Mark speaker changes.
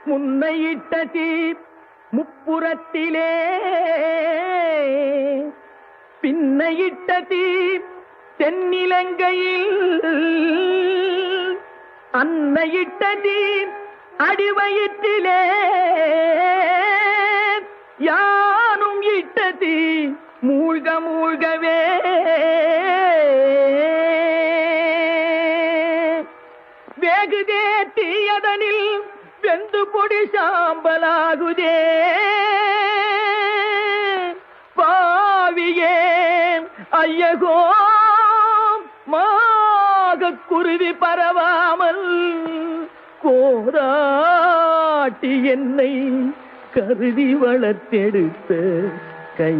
Speaker 1: முன்னையிட்ட தீ முப்புறத்திலே பின்னையிட்ட தீ தென்னிலங்கையில் அன்னையிட்ட தீ அடிவயிற்றிலே யானும் இட்ட தீ மூழ்க மூழ்கவே வேகுதே தீயதனில் வெந்து பொடி சாம்பலாகுதே பாவியே ஐயகோ மாக குருவி பரவாமல் கோராட்டி என்னை கருதி வளர்த்தெடுத்த கை